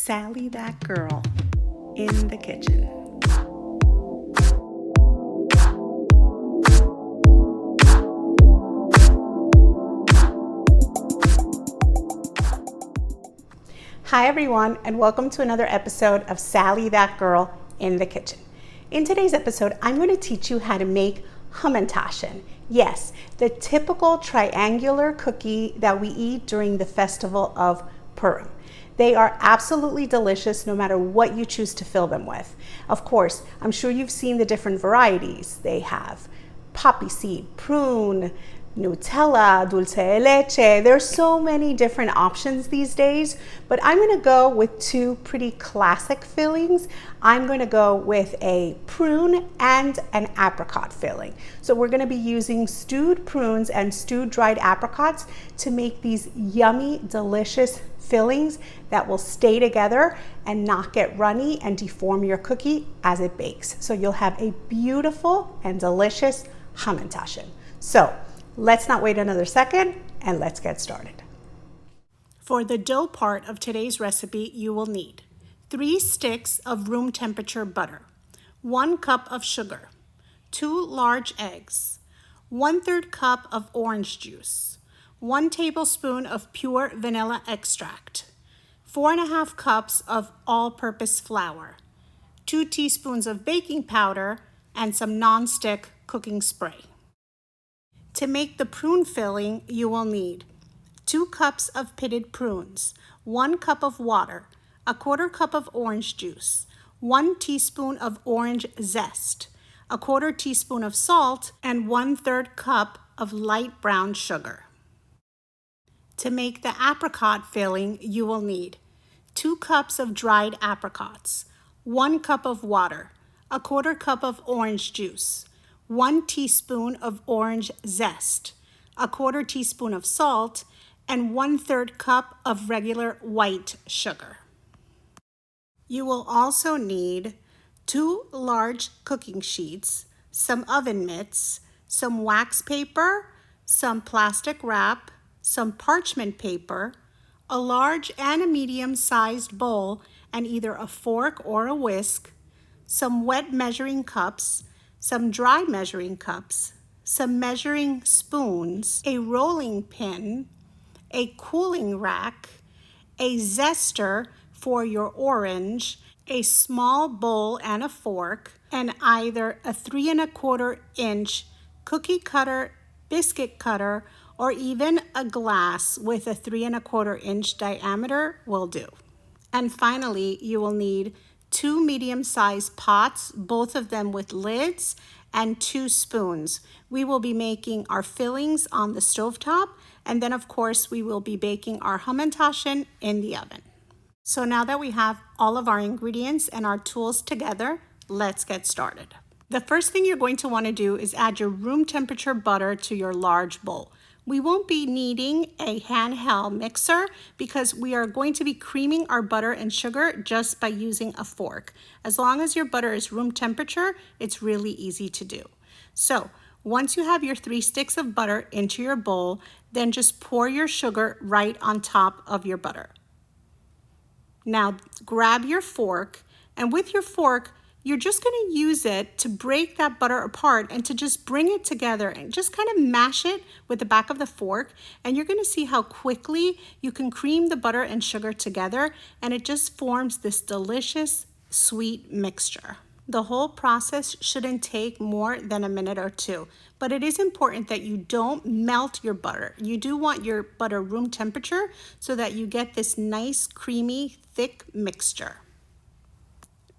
Sally that girl in the kitchen. Hi everyone, and welcome to another episode of Sally that girl in the kitchen. In today's episode, I'm going to teach you how to make Hamantaschen. Yes, the typical triangular cookie that we eat during the festival of Purim. They are absolutely delicious no matter what you choose to fill them with. Of course, I'm sure you've seen the different varieties. They have poppy seed, prune, Nutella, dulce de leche. There's so many different options these days, but I'm going to go with two pretty classic fillings. I'm going to go with a prune and an apricot filling. So we're going to be using stewed prunes and stewed dried apricots to make these yummy, delicious fillings that will stay together and not get runny and deform your cookie as it bakes. So you'll have a beautiful and delicious Hamantaschen. So let's not wait another second and let's get started. For the dough part of today's recipe, you will need 3 sticks of room temperature butter, 1 cup of sugar, 2 large eggs, 1/3 cup of orange juice, 1 tablespoon of pure vanilla extract, 4½ cups of all-purpose flour, 2 teaspoons of baking powder, and some non-stick cooking spray. To make the prune filling, you will need 2 cups of pitted prunes, 1 cup of water, 1/4 cup of orange juice, 1 teaspoon of orange zest, 1/4 teaspoon of salt, and 1/3 cup of light brown sugar. To make the apricot filling, you will need 2 cups of dried apricots, 1 cup of water, 1/4 cup of orange juice, 1 teaspoon of orange zest, 1/4 teaspoon of salt, and 1/3 cup of regular white sugar. You will also need 2 large cooking sheets, some oven mitts, some wax paper, some plastic wrap, some parchment paper, a large and a medium-sized bowl, and either a fork or a whisk, some wet measuring cups, some dry measuring cups, some measuring spoons, a rolling pin, a cooling rack, a zester for your orange, a small bowl and a fork, and either a 3¼ inch cookie cutter, biscuit cutter, or even a glass with a 3¼ inch diameter will do. And finally, you will need 2 medium-sized pots, both of them with lids, and 2 spoons. We will be making our fillings on the stovetop, and then of course we will be baking our Hamantaschen in the oven. So now that we have all of our ingredients and our tools together, let's get started. The first thing you're going to want to do is add your room temperature butter to your large bowl. We won't be needing a handheld mixer because we are going to be creaming our butter and sugar just by using a fork. As long as your butter is room temperature, it's really easy to do. So once you have your 3 sticks of butter into your bowl, then just pour your sugar right on top of your butter. Now grab your fork, and with your fork, you're just going to use it to break that butter apart and to just bring it together and just kind of mash it with the back of the fork. And you're going to see how quickly you can cream the butter and sugar together, and it just forms this delicious sweet mixture. The whole process shouldn't take more than a minute or 2, but it is important that you don't melt your butter. You do want your butter room temperature so that you get this nice, creamy, thick mixture.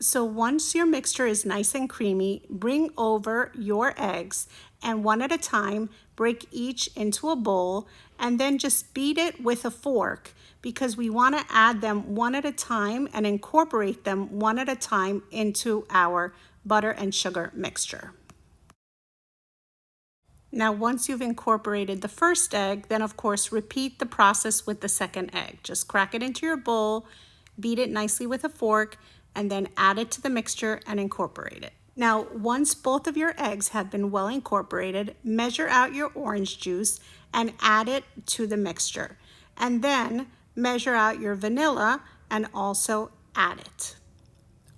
So once your mixture is nice and creamy, bring over your eggs and one at a time, break each into a bowl, and then just beat it with a fork because we want to add them one at a time and incorporate them one at a time into our butter and sugar mixture. Now, once you've incorporated the first egg, then of course repeat the process with the second egg. Just crack it into your bowl, beat it nicely with a fork, and then add it to the mixture and incorporate it. Now, once both of your eggs have been well incorporated, measure out your orange juice and add it to the mixture. And then measure out your vanilla and also add it.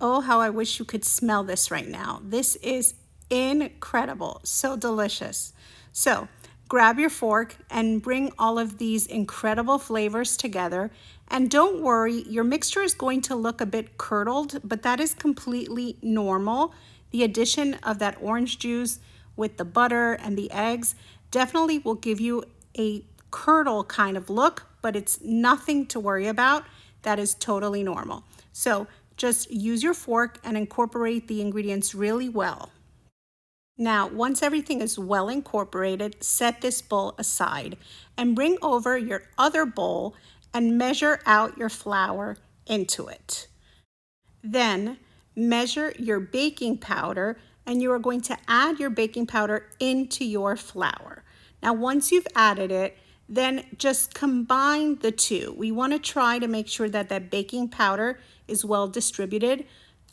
Oh, how I wish you could smell this right now. This is incredible, so delicious. So grab your fork and bring all of these incredible flavors together. And don't worry, your mixture is going to look a bit curdled, but that is completely normal. The addition of that orange juice with the butter and the eggs definitely will give you a curdle kind of look, but it's nothing to worry about. That is totally normal. So just use your fork and incorporate the ingredients really well. Now, once everything is well incorporated, set this bowl aside and bring over your other bowl and measure out your flour into it. Then measure your baking powder, and you are going to add your baking powder into your flour. Now, once you've added it, then just combine the two. We want to try to make sure that that baking powder is well distributed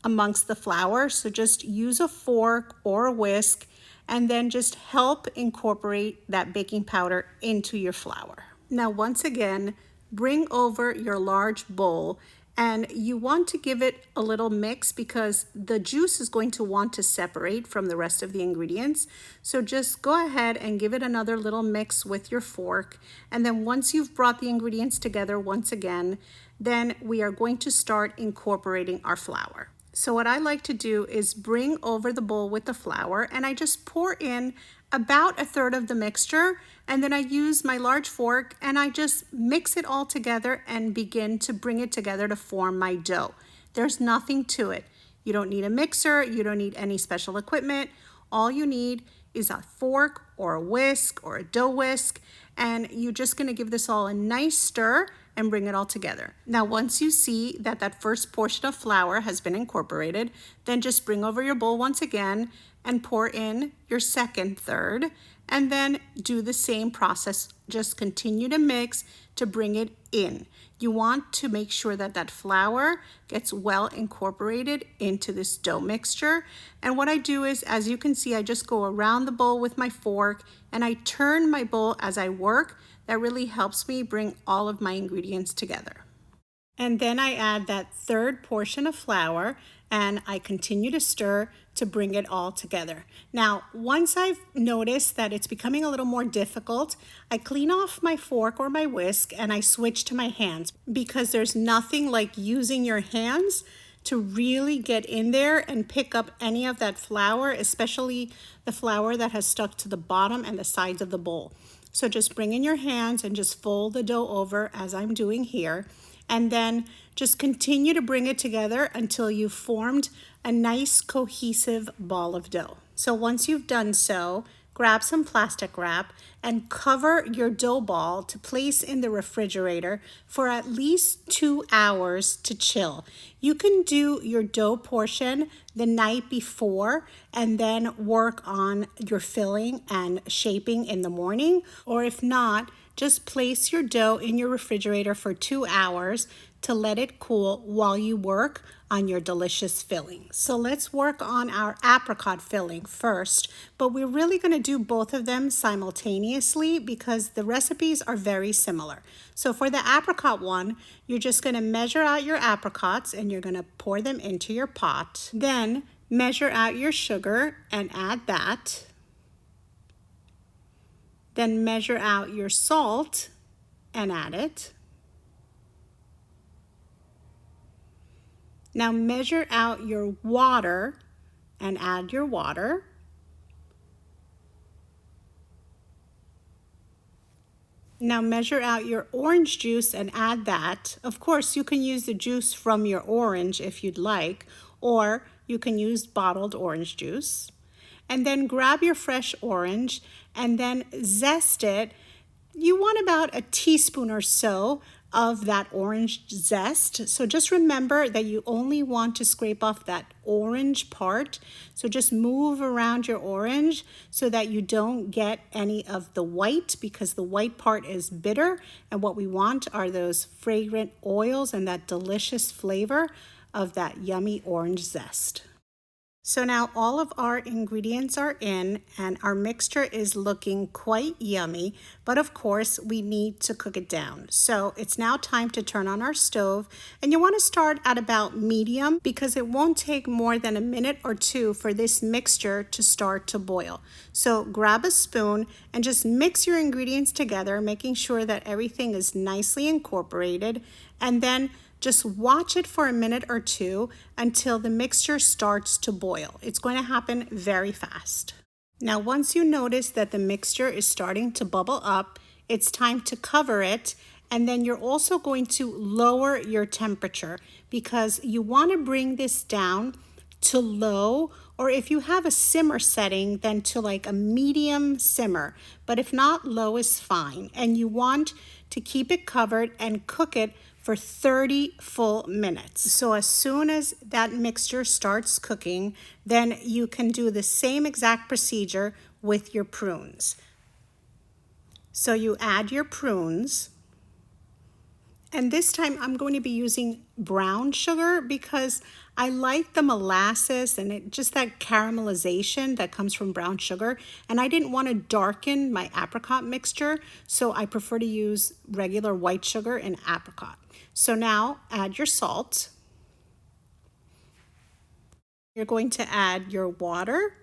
amongst the flour. So just use a fork or a whisk and then just help incorporate that baking powder into your flour. Now, once again, bring over your large bowl, and you want to give it a little mix because the juice is going to want to separate from the rest of the ingredients. So just go ahead and give it another little mix with your fork. And then once you've brought the ingredients together once again, then we are going to start incorporating our flour. So what I like to do is bring over the bowl with the flour, and I just pour in about 1/3 of the mixture, and then I use my large fork and I just mix it all together and begin to bring it together to form my dough. There's nothing to it. You don't need a mixer, you don't need any special equipment. All you need is a fork or a whisk or a dough whisk, and you're just gonna give this all a nice stir and bring it all together. Now, once you see that that first portion of flour has been incorporated, then just bring over your bowl once again and pour in your second third, and then do the same process. Just continue to mix to bring it in. You want to make sure that that flour gets well incorporated into this dough mixture. And what I do is, as you can see, I just go around the bowl with my fork and I turn my bowl as I work. That really helps me bring all of my ingredients together. And then I add that third portion of flour and I continue to stir to bring it all together. Now, once I've noticed that it's becoming a little more difficult, I clean off my fork or my whisk and I switch to my hands, because there's nothing like using your hands to really get in there and pick up any of that flour, especially the flour that has stuck to the bottom and the sides of the bowl. So just bring in your hands and just fold the dough over as I'm doing here. And then just continue to bring it together until you've formed a nice cohesive ball of dough. So once you've done so, grab some plastic wrap and cover your dough ball to place in the refrigerator for at least 2 hours to chill. You can do your dough portion the night before and then work on your filling and shaping in the morning, or if not, just place your dough in your refrigerator for 2 hours to let it cool while you work on your delicious filling. So let's work on our apricot filling first, but we're really going to do both of them simultaneously because the recipes are very similar. So for the apricot one, you're just going to measure out your apricots and you're going to pour them into your pot. Then measure out your sugar and add that. Then measure out your salt and add it. Now measure out your water and add your water. Now measure out your orange juice and add that. Of course, you can use the juice from your orange if you'd like, or you can use bottled orange juice. And then grab your fresh orange and then zest it. You want about a teaspoon or so of that orange zest. So just remember that you only want to scrape off that orange part. So just move around your orange so that you don't get any of the white, because the white part is bitter. And what we want are those fragrant oils and that delicious flavor of that yummy orange zest. So now all of our ingredients are in and our mixture is looking quite yummy, but of course we need to cook it down. So it's now time to turn on our stove, and you want to start at about medium because it won't take more than a minute or two for this mixture to start to boil. So grab a spoon and just mix your ingredients together, making sure that everything is nicely incorporated, and then just watch it for a minute or two until the mixture starts to boil. It's going to happen very fast. Now, once you notice that the mixture is starting to bubble up, it's time to cover it, and then you're also going to lower your temperature because you want to bring this down to low, or if you have a simmer setting, then to like a medium simmer. But if not, low is fine. And you want to keep it covered and cook it for 30 full minutes. So as soon as that mixture starts cooking, then you can do the same exact procedure with your prunes. So you add your prunes. And this time I'm going to be using brown sugar because I like the molasses and just that caramelization that comes from brown sugar. And I didn't want to darken my apricot mixture, so I prefer to use regular white sugar and apricot. So now add your salt. You're going to add your water,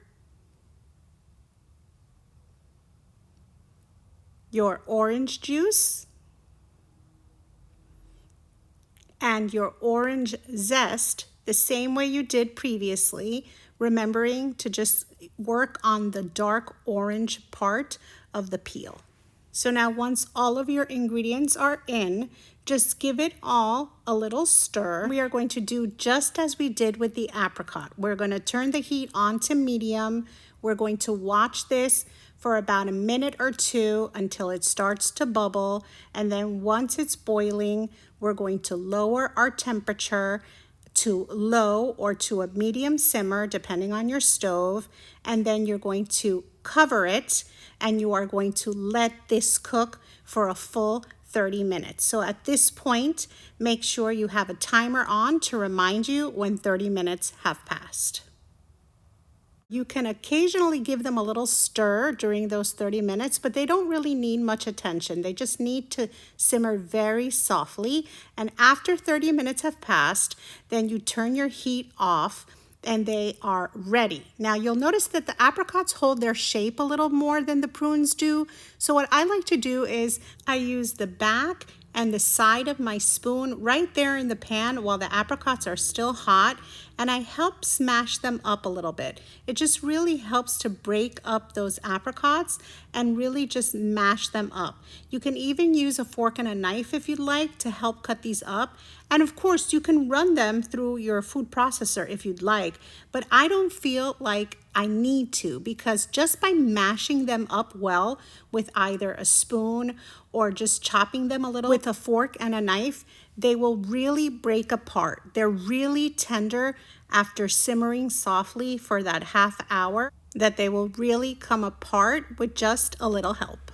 your orange juice, and your orange zest the same way you did previously, remembering to just work on the dark orange part of the peel. So now once all of your ingredients are in, just give it all a little stir. We are going to do just as we did with the apricot. We're going to turn the heat on to medium. We're going to watch this for about a minute or two until it starts to bubble. And then once it's boiling, we're going to lower our temperature to low or to a medium simmer, depending on your stove. And then you're going to cover it and you are going to let this cook for a full 30 minutes. So at this point, make sure you have a timer on to remind you when 30 minutes have passed. You can occasionally give them a little stir during those 30 minutes, but they don't really need much attention. They just need to simmer very softly. And after 30 minutes have passed, then you turn your heat off and they are ready. Now you'll notice that the apricots hold their shape a little more than the prunes do. So what I like to do is I use the back and the side of my spoon right there in the pan while the apricots are still hot, and I help smash them up a little bit. It just really helps to break up those apricots and really just mash them up. You can even use a fork and a knife if you'd like to help cut these up. And of course, you can run them through your food processor if you'd like, but I don't feel like I need to, because just by mashing them up well with either a spoon or just chopping them a little with a fork and a knife, they will really break apart. They're really tender after simmering softly for that half hour, that they will really come apart with just a little help.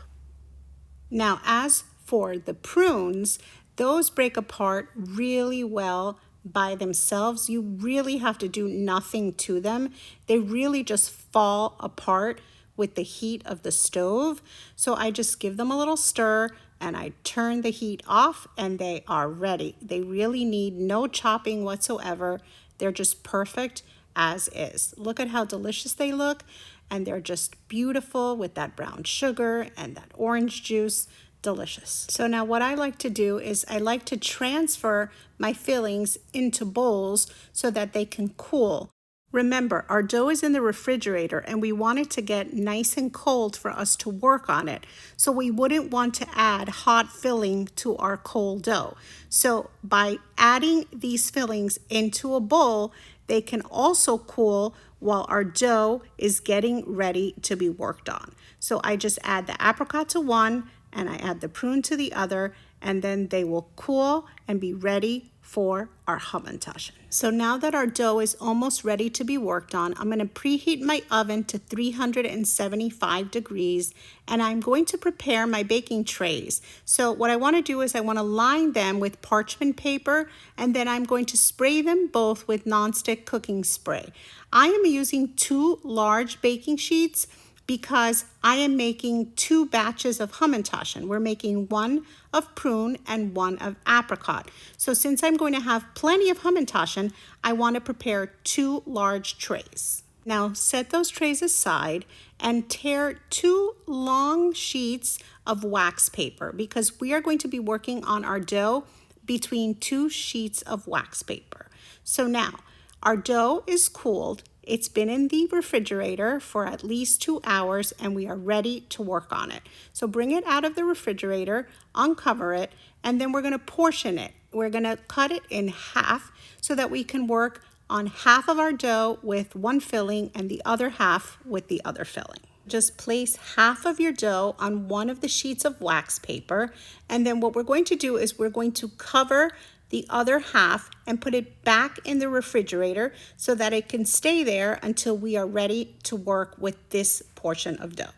Now, as for the prunes, those break apart really well by themselves. You really have to do nothing to them. They really just fall apart with the heat of the stove. So I just give them a little stir and I turn the heat off and they are ready. They really need no chopping whatsoever. They're just perfect as is. Look at how delicious they look, and they're just beautiful with that brown sugar and that orange juice. Delicious. So now what I like to do is I like to transfer my fillings into bowls so that they can cool. Remember, our dough is in the refrigerator and we want it to get nice and cold for us to work on it. So we wouldn't want to add hot filling to our cold dough. So by adding these fillings into a bowl, they can also cool while our dough is getting ready to be worked on. So I just add the apricot to one and I add the prune to the other, and then they will cool and be ready for our Hamantaschen. So now that our dough is almost ready to be worked on, I'm going to preheat my oven to 375 degrees, and I'm going to prepare my baking trays. So what I want to do is I want to line them with parchment paper, and then I'm going to spray them both with nonstick cooking spray. I am using 2 large baking sheets because I am making 2 batches of Hamantaschen. We're making one of prune and one of apricot. So since I'm going to have plenty of Hamantaschen, I want to prepare 2 large trays. Now set those trays aside and tear 2 long sheets of wax paper because we are going to be working on our dough between 2 sheets of wax paper. So now our dough is cooled. It's been in the refrigerator for at least 2 hours and we are ready to work on it. So bring it out of the refrigerator, uncover it, and then we're going to portion it. We're going to cut it in half so that we can work on half of our dough with one filling and the other half with the other filling. Just place half of your dough on one of the sheets of wax paper, and then what we're going to do is we're going to cover the other half and put it back in the refrigerator so that it can stay there until we are ready to work with this portion of dough.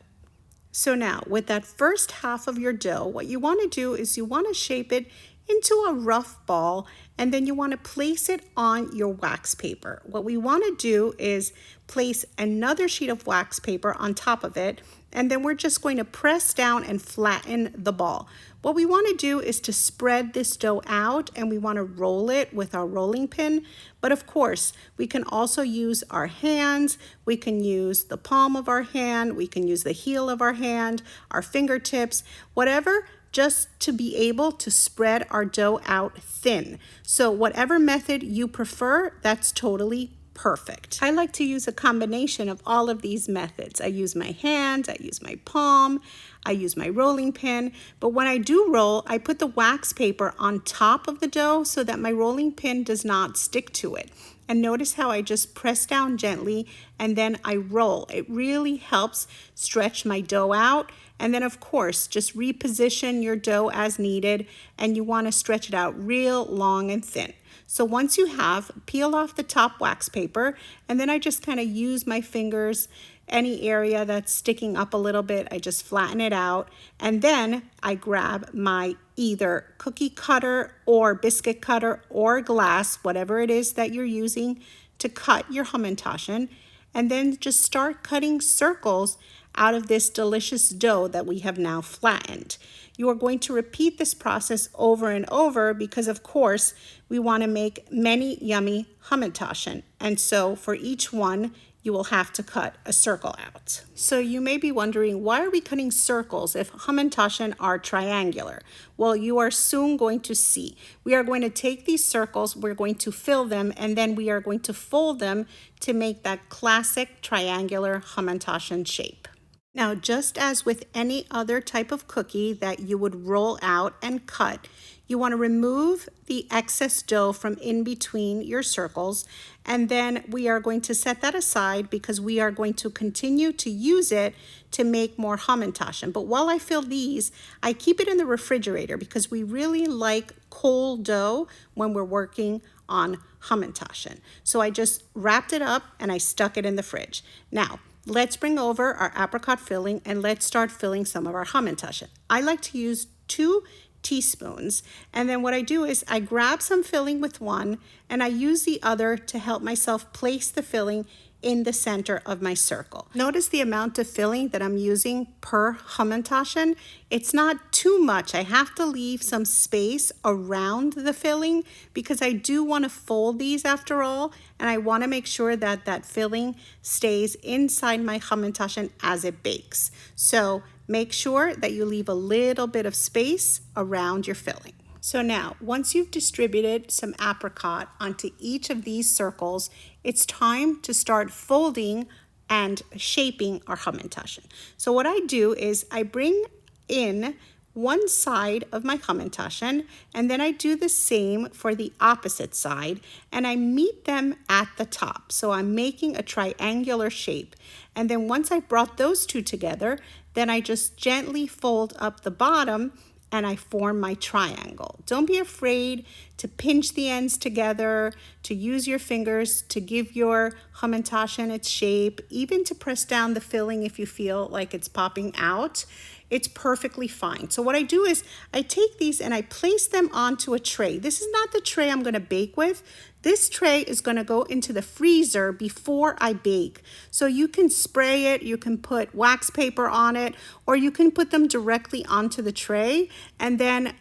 So now with that first half of your dough, what you want to do is you want to shape it into a rough ball, and then you want to place it on your wax paper. What we want to do is place another sheet of wax paper on top of it, and then we're just going to press down and flatten the ball. What we want to do is to spread this dough out, and we want to roll it with our rolling pin. But of course, we can also use our hands. We can use the palm of our hand. We can use the heel of our hand, our fingertips, whatever, just to be able to spread our dough out thin. So whatever method you prefer, that's totally perfect. I like to use a combination of all of these methods. I use my hand, I use my palm, I use my rolling pin, but when I do roll, I put the wax paper on top of the dough so that my rolling pin does not stick to it. And notice how I just press down gently and then I roll. It really helps stretch my dough out. And then of course, just reposition your dough as needed, and you want to stretch it out real long and thin. So once you have, peel off the top wax paper, and then I just kind of use my fingers, any area that's sticking up a little bit, I just flatten it out, and then I grab my either cookie cutter or biscuit cutter or glass, whatever it is that you're using to cut your Hamantaschen, and then just start cutting circles out of this delicious dough that we have now flattened. You are going to repeat this process over and over because of course we want to make many yummy Hamantaschen, and so for each one you will have to cut a circle out. So you may be wondering, why are we cutting circles if Hamantaschen are triangular? Well, you are soon going to see. We are going to take these circles, we're going to fill them, and then we are going to fold them to make that classic triangular Hamantaschen shape. Now, just as with any other type of cookie that you would roll out and cut, you want to remove the excess dough from in between your circles, and then we are going to set that aside because we are going to continue to use it to make more Hamantaschen. But while I fill these, I keep it in the refrigerator because we really like cold dough when we're working on Hamantaschen. So I just wrapped it up and I stuck it in the fridge. Now, let's bring over our apricot filling and let's start filling some of our Hamantaschen. I like to use 2 teaspoons, and then what I do is I grab some filling with one and I use the other to help myself place the filling in the center of my circle. Notice the amount of filling that I'm using per Hamantaschen. It's not too much. I have to leave some space around the filling because I do want to fold these after all, and I want to make sure that that filling stays inside my Hamantaschen as it bakes. So make sure that you leave a little bit of space around your filling. So now, once you've distributed some apricot onto each of these circles, it's time to start folding and shaping our Hamantaschen. So what I do is I bring in one side of my Hamantaschen, and then I do the same for the opposite side, and I meet them at the top. So I'm making a triangular shape. And then once I brought those two together, then I just gently fold up the bottom and I form my triangle. Don't be afraid to pinch the ends together, to use your fingers to give your Hamantaschen its shape, even to press down the filling if you feel like it's popping out. It's perfectly fine. So what I do is I take these and I place them onto a tray. This is not the tray I'm gonna bake with. This tray is gonna go into the freezer before I bake. So you can spray it, you can put wax paper on it, or you can put them directly onto the tray and then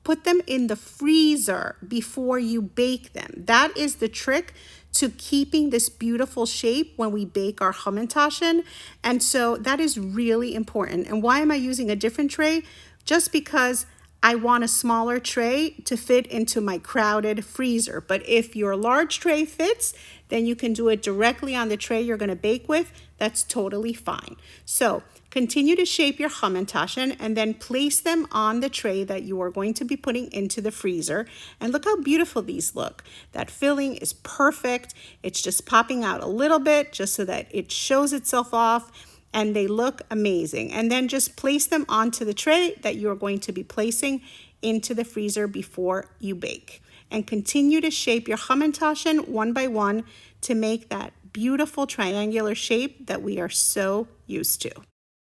put them in the freezer before you bake them. That is the trick to keeping this beautiful shape when we bake our Hamantaschen. And so that is really important. And why am I using a different tray? Just because I want a smaller tray to fit into my crowded freezer. But if your large tray fits, then you can do it directly on the tray you're gonna bake with. That's totally fine. So continue to shape your Hamantaschen and then place them on the tray that you are going to be putting into the freezer. And look how beautiful these look. That filling is perfect. It's just popping out a little bit just so that it shows itself off, and they look amazing. And then just place them onto the tray that you're going to be placing into the freezer before you bake. And continue to shape your Hamantaschen one by one to make that beautiful triangular shape that we are so used to.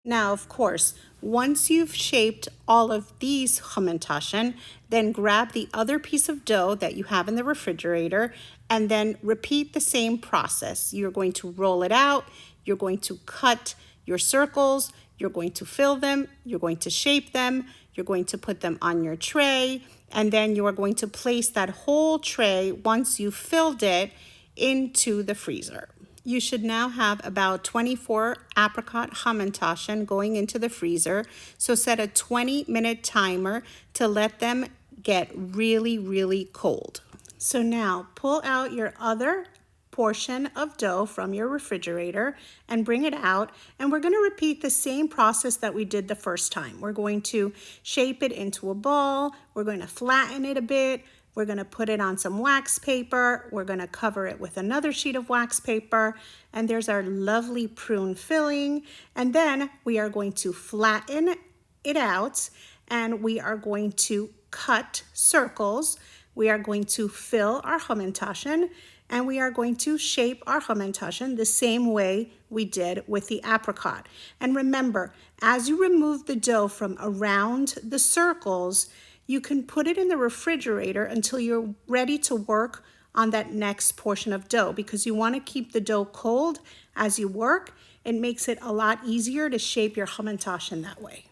Now, of course, once you've shaped all of these Hamantaschen, then grab the other piece of dough that you have in the refrigerator and then repeat the same process. You're going to roll it out, you're going to cut your circles, you're going to fill them, you're going to shape them, you're going to put them on your tray, and then you are going to place that whole tray, once you've filled it, into the freezer. You should now have about 24 apricot Hamantaschen going into the freezer. So set a 20-minute timer to let them get really, really cold. So now pull out your other portion of dough from your refrigerator and bring it out. And we're gonna repeat the same process that we did the first time. We're going to shape it into a ball. We're going to flatten it a bit. We're gonna put it on some wax paper. We're gonna cover it with another sheet of wax paper. And there's our lovely prune filling. And then we are going to flatten it out and we are going to cut circles. We are going to fill our Hamantaschen and we are going to shape our Hamantaschen the same way we did with the apricot. And remember, as you remove the dough from around the circles, you can put it in the refrigerator until you're ready to work on that next portion of dough, because you want to keep the dough cold as you work. It makes it a lot easier to shape your Hamantaschen that way.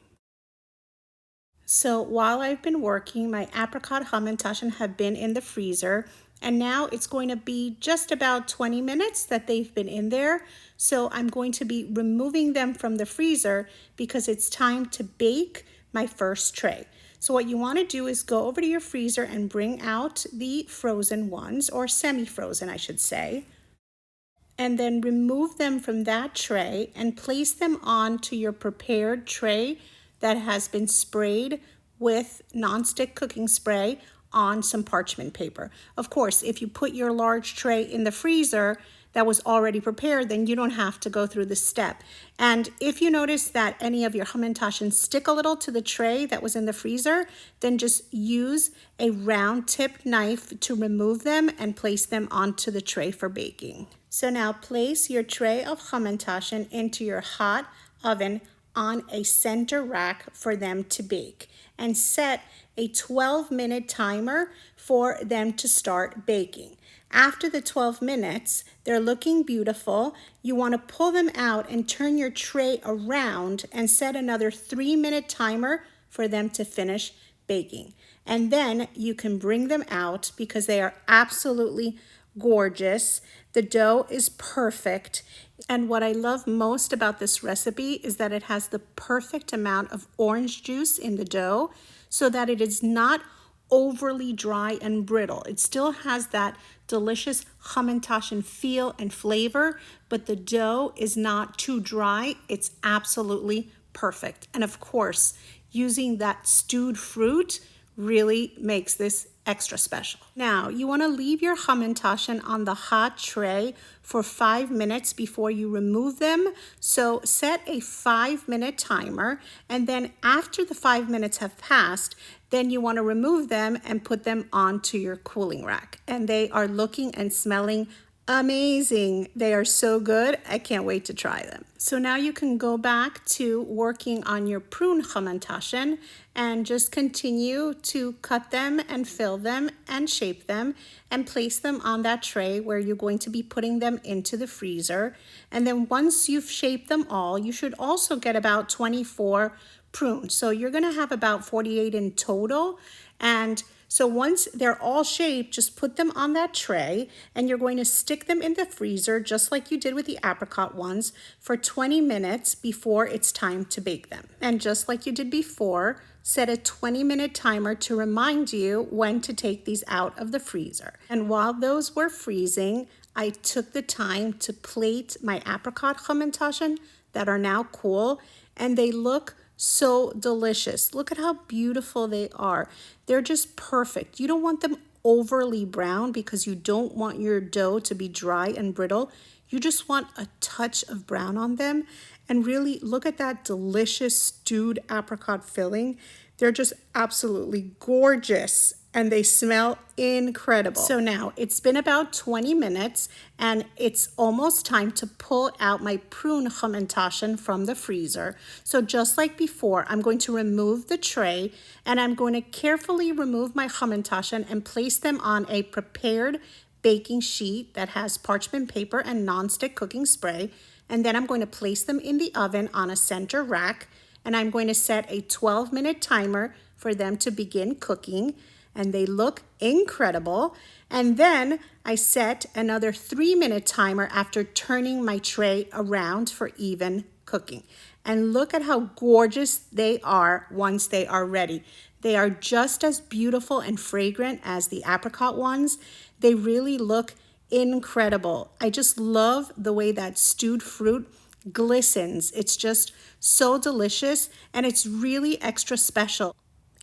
So while I've been working, my apricot Hamantaschen have been in the freezer, and now it's going to be just about 20 minutes that they've been in there. So I'm going to be removing them from the freezer because it's time to bake my first tray. So what you want to do is go over to your freezer and bring out the frozen ones, or semi-frozen I should say, and then remove them from that tray and place them onto your prepared tray that has been sprayed with nonstick cooking spray on some parchment paper. Of course, if you put your large tray in the freezer that was already prepared, then you don't have to go through this step. And if you notice that any of your Hamantaschen stick a little to the tray that was in the freezer, then just use a round tip knife to remove them and place them onto the tray for baking. So now place your tray of Hamantaschen into your hot oven on a center rack for them to bake, and set a 12-minute timer for them to start baking. After the 12 minutes, they're looking beautiful. You want to pull them out and turn your tray around and set another 3-minute timer for them to finish baking. And then you can bring them out because they are absolutely gorgeous. The dough is perfect. And what I love most about this recipe is that it has the perfect amount of orange juice in the dough so that it is not overly dry and brittle. It still has that delicious Hamantaschen feel and flavor, but the dough is not too dry. It's absolutely perfect. And of course, using that stewed fruit really makes this extra special. Now, you want to leave your Hamantaschen on the hot tray for 5 minutes before you remove them. So set a 5-minute timer, and then after the 5 minutes have passed, then you want to remove them and put them onto your cooling rack. And they are looking and smelling amazing. They are so good. I can't wait to try them. So now you can go back to working on your prune Hamantaschen and just continue to cut them and fill them and shape them and place them on that tray where you're going to be putting them into the freezer. And then once you've shaped them all, you should also get about 24 prunes. So you're going to have about 48 in total. And so once they're all shaped, just put them on that tray and you're going to stick them in the freezer just like you did with the apricot ones for 20 minutes before it's time to bake them. And just like you did before, set a 20-minute timer to remind you when to take these out of the freezer. And while those were freezing, I took the time to plate my apricot Hamantaschen that are now cool, and they look so delicious. Look at how beautiful they are. They're just perfect. You don't want them overly brown because you don't want your dough to be dry and brittle. You just want a touch of brown on them. And really look at that delicious stewed apricot filling. They're just absolutely gorgeous and they smell incredible. So now it's been about 20 minutes and it's almost time to pull out my prune Hamantaschen from the freezer. So just like before, I'm going to remove the tray and I'm going to carefully remove my Hamantaschen and place them on a prepared baking sheet that has parchment paper and nonstick cooking spray. And then I'm going to place them in the oven on a center rack and I'm going to set a 12-minute timer for them to begin cooking. And they look incredible. And then I set another 3-minute timer after turning my tray around for even cooking. And look at how gorgeous they are once they are ready. They are just as beautiful and fragrant as the apricot ones. They really look incredible. I just love the way that stewed fruit glistens. It's just so delicious and it's really extra special.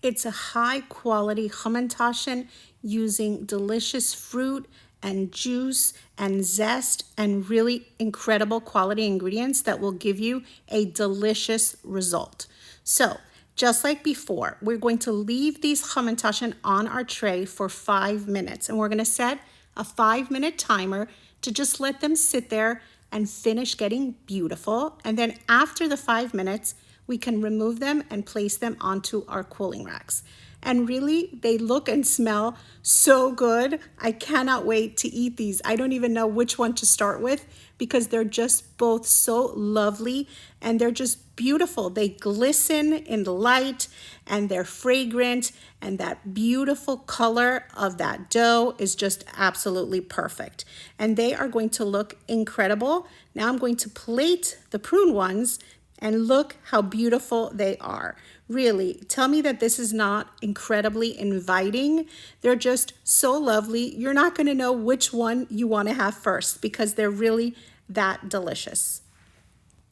It's a high quality Hamantaschen using delicious fruit and juice and zest and really incredible quality ingredients that will give you a delicious result. So just like before, we're going to leave these Hamantaschen on our tray for 5 minutes and we're going to set a 5-minute timer to just let them sit there and finish getting beautiful. And then after the 5 minutes, we can remove them and place them onto our cooling racks. And really, they look and smell so good. I cannot wait to eat these. I don't even know which one to start with because they're just both so lovely and they're just beautiful. They glisten in the light and they're fragrant and that beautiful color of that dough is just absolutely perfect. And they are going to look incredible. Now I'm going to plate the prune ones and look how beautiful they are. Really, tell me that this is not incredibly inviting. They're just so lovely. You're not going to know which one you want to have first because they're really that delicious.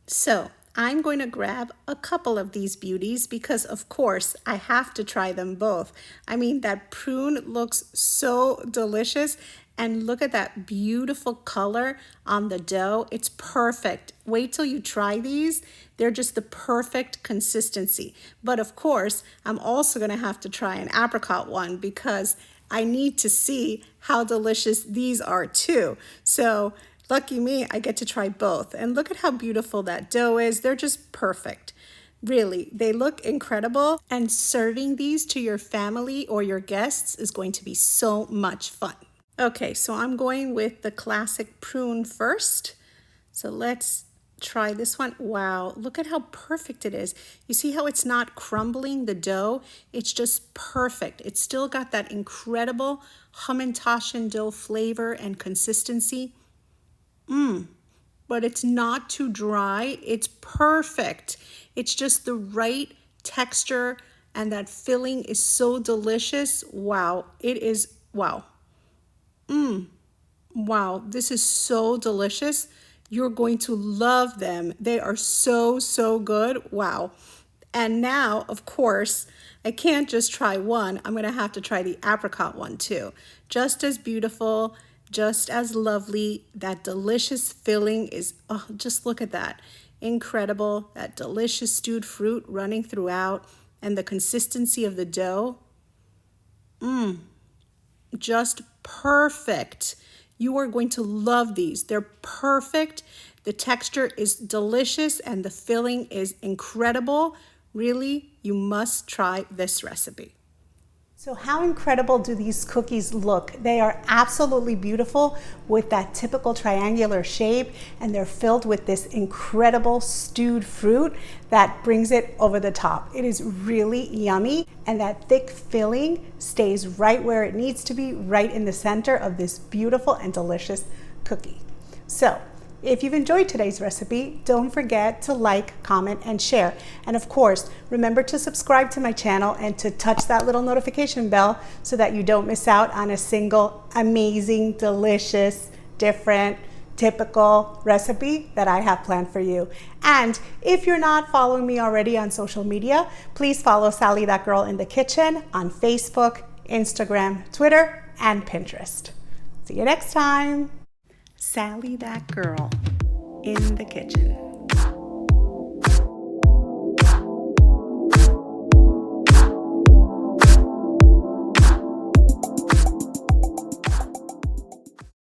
So I'm going to grab a couple of these beauties because of course I have to try them both. I mean, that prune looks so delicious. And look at that beautiful color on the dough. It's perfect. Wait till you try these. They're just the perfect consistency. But of course, I'm also going to have to try an apricot one because I need to see how delicious these are too. So lucky me, I get to try both. And look at how beautiful that dough is. They're just perfect. Really, they look incredible. And serving these to your family or your guests is going to be so much fun. Okay, so I'm going with the classic prune first. So let's try this one. Wow, look at how perfect it is. You see how it's not crumbling the dough? It's just perfect. It's still got that incredible Hamantaschen dough flavor and consistency. But it's not too dry. It's perfect. It's just the right texture and that filling is so delicious. Wow, it is, wow. Wow, this is so delicious. You're going to love them. They are so, so good. Wow. And now, of course, I can't just try one. I'm gonna have to try the apricot one too. Just as beautiful, just as lovely. That delicious filling is, oh, just look at that. Incredible. That delicious stewed fruit running throughout, and the consistency of the dough. Just perfect. You are going to love these. They're perfect. The texture is delicious and the filling is incredible. Really, you must try this recipe. So how incredible do these cookies look? They are absolutely beautiful with that typical triangular shape, and they're filled with this incredible stewed fruit that brings it over the top. It is really yummy, and that thick filling stays right where it needs to be, right in the center of this beautiful and delicious cookie. So if you've enjoyed today's recipe, don't forget to like, comment, and share. And of course, remember to subscribe to my channel and to touch that little notification bell so that you don't miss out on a single amazing, delicious, different, typical recipe that I have planned for you. And if you're not following me already on social media, please follow Sally That Girl in the Kitchen on Facebook, Instagram, Twitter, and Pinterest. See you next time. Sally That Girl in the Kitchen.